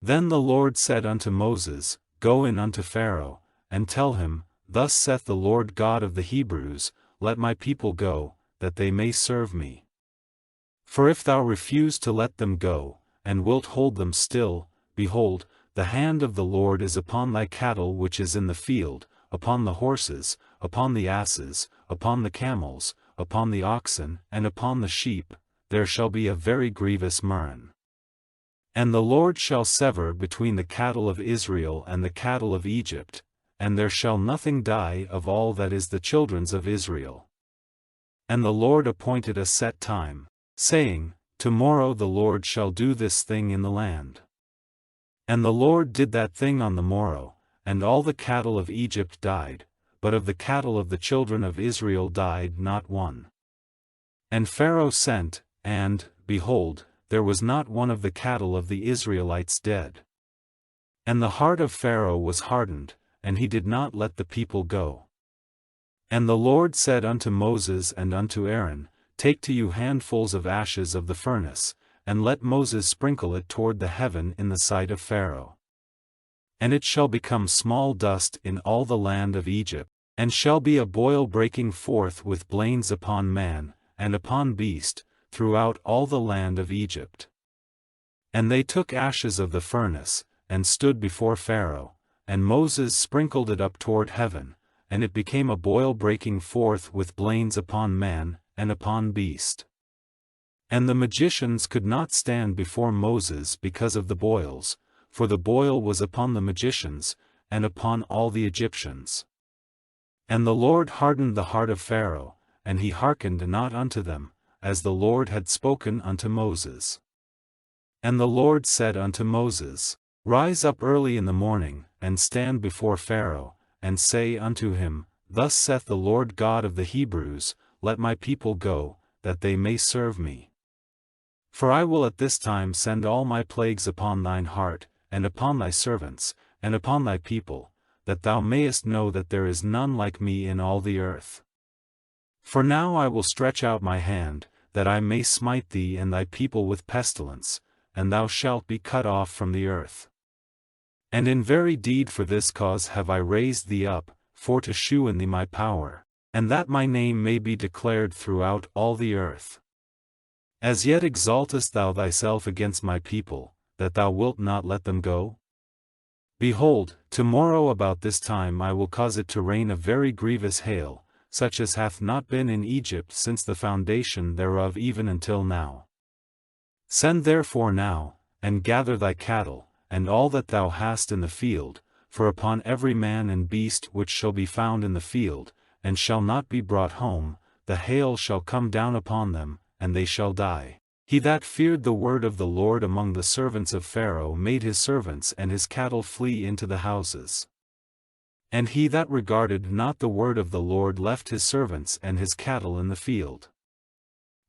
Then the Lord said unto Moses, Go in unto Pharaoh, and tell him, Thus saith the Lord God of the Hebrews, Let my people go, that they may serve me. For if thou refuse to let them go, and wilt hold them still, behold, the hand of the Lord is upon thy cattle which is in the field, upon the horses, upon the asses, upon the camels, upon the oxen, and upon the sheep, there shall be a very grievous murrain. And the Lord shall sever between the cattle of Israel and the cattle of Egypt, and there shall nothing die of all that is the children's of Israel. And the Lord appointed a set time, saying, Tomorrow the Lord shall do this thing in the land. And the Lord did that thing on the morrow, and all the cattle of Egypt died, but of the cattle of the children of Israel died not one. And Pharaoh sent, and, behold, there was not one of the cattle of the Israelites dead. And the heart of Pharaoh was hardened, and he did not let the people go. And the Lord said unto Moses and unto Aaron, Take to you handfuls of ashes of the furnace, and let Moses sprinkle it toward the heaven in the sight of Pharaoh. And it shall become small dust in all the land of Egypt, and shall be a boil breaking forth with blains upon man, and upon beast, throughout all the land of Egypt. And they took ashes of the furnace, and stood before Pharaoh, and Moses sprinkled it up toward heaven, and it became a boil breaking forth with blains upon man, and upon beast. And the magicians could not stand before Moses because of the boils, for the boil was upon the magicians, and upon all the Egyptians. And the Lord hardened the heart of Pharaoh, and he hearkened not unto them, as the Lord had spoken unto Moses. And the Lord said unto Moses, Rise up early in the morning, and stand before Pharaoh, and say unto him, Thus saith the Lord God of the Hebrews, Let my people go, that they may serve me. For I will at this time send all my plagues upon thine heart, and upon thy servants, and upon thy people, that thou mayest know that there is none like me in all the earth. For now I will stretch out my hand, that I may smite thee and thy people with pestilence, and thou shalt be cut off from the earth. And in very deed for this cause have I raised thee up, for to shew in thee my power, and that my name may be declared throughout all the earth. As yet exaltest thou thyself against my people, that thou wilt not let them go? Behold, tomorrow about this time I will cause it to rain a very grievous hail, such as hath not been in Egypt since the foundation thereof even until now. Send therefore now, and gather thy cattle, and all that thou hast in the field, for upon every man and beast which shall be found in the field, and shall not be brought home, the hail shall come down upon them, and they shall die. He that feared the word of the Lord among the servants of Pharaoh made his servants and his cattle flee into the houses. And he that regarded not the word of the Lord left his servants and his cattle in the field.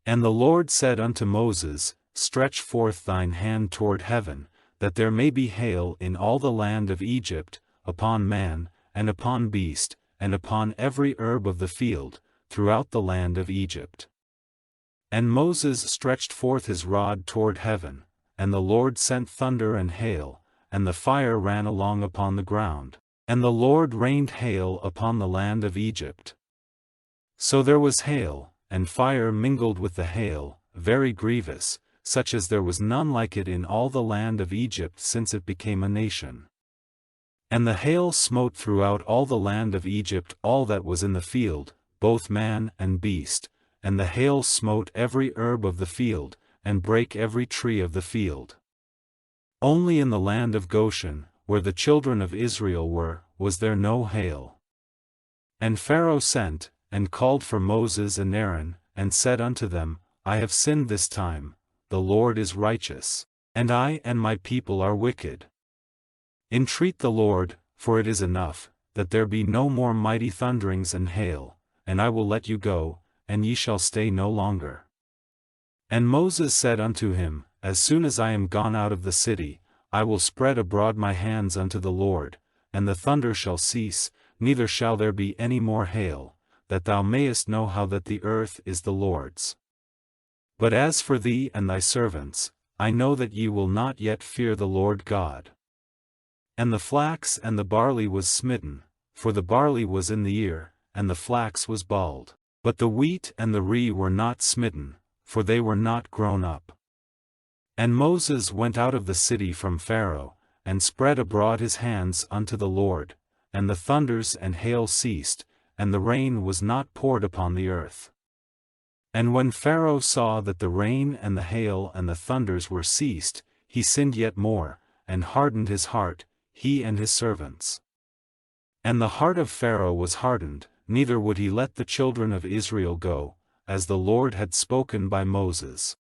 And the Lord said unto Moses, Stretch forth thine hand toward heaven, that there may be hail in all the land of Egypt, upon man, and upon beast, and upon every herb of the field, throughout the land of Egypt. And Moses stretched forth his rod toward heaven, and the Lord sent thunder and hail, and the fire ran along upon the ground. And the Lord rained hail upon the land of Egypt. So there was hail, and fire mingled with the hail, very grievous, such as there was none like it in all the land of Egypt since it became a nation. And the hail smote throughout all the land of Egypt all that was in the field, both man and beast, and the hail smote every herb of the field, and brake every tree of the field. Only in the land of Goshen, where the children of Israel were, was there no hail. And Pharaoh sent, and called for Moses and Aaron, and said unto them, I have sinned this time, the Lord is righteous, and I and my people are wicked. Entreat the Lord, for it is enough, that there be no more mighty thunderings and hail, and I will let you go, and ye shall stay no longer. And Moses said unto him, As soon as I am gone out of the city, I will spread abroad my hands unto the Lord, and the thunder shall cease, neither shall there be any more hail, that thou mayest know how that the earth is the Lord's. But as for thee and thy servants, I know that ye will not yet fear the Lord God. And the flax and the barley was smitten, for the barley was in the ear, and the flax was bald. But the wheat and the rye were not smitten, for they were not grown up. And Moses went out of the city from Pharaoh, and spread abroad his hands unto the Lord, and the thunders and hail ceased, and the rain was not poured upon the earth. And when Pharaoh saw that the rain and the hail and the thunders were ceased, he sinned yet more, and hardened his heart, he and his servants. And the heart of Pharaoh was hardened, neither would he let the children of Israel go, as the Lord had spoken by Moses.